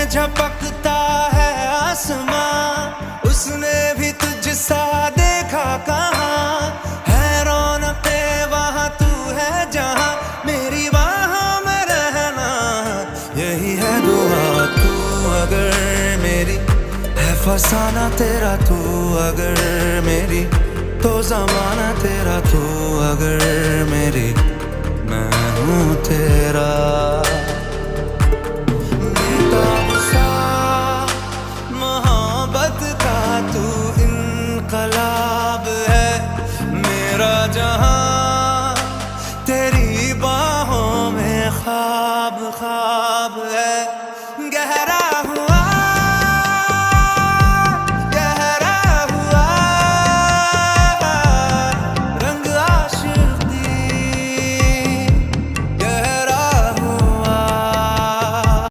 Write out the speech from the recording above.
झपकता है आसमां, उसने भी तुझसा देखा कहाँ। है रौनके वहाँ तू है जहाँ, मेरी बाहों में रहना यही है दुआ। तू अगर मेरी है फसाना तेरा, तू अगर मेरी तो ज़माना तेरा, तू अगर मेरी मैं हूँ तेरा। बेताब सा मोहब्बत का तू इनकलाब है, मेरा जहां तेरी बाहों में ख्वाब ख्वाब है। गहरा